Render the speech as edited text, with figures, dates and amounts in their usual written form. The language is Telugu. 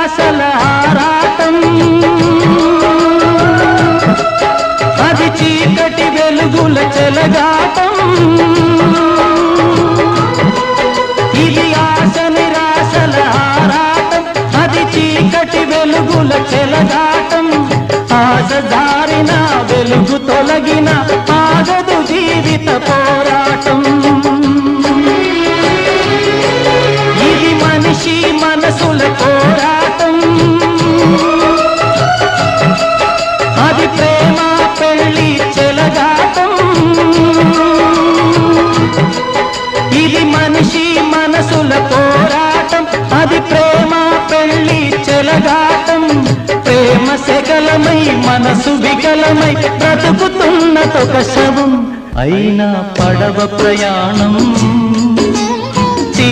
ఆశల ఆరాటం అది చీకటి వెలుగుల చెలగాటం ఇది ఆశ నిరాశల ఆరాటం అది చీకటి వెలుగుల చెలగాటం ఆశ జారిన వెలుగు తొలగిన ఆగదు జీవిత పోరాటం ఇది మనిషి మనసుల పోరాటం అది ప్రేమ పెళ్లి చెలగాటం ఇది మనిషి మనసుల పోరాటం అది ప్రేమ పెళ్లి చెలగాటం ప్రేమ సెగలమై మనసు వికలమై బ్రతుకుతున్నదొక శవం అయినా పడవ ప్రయాణం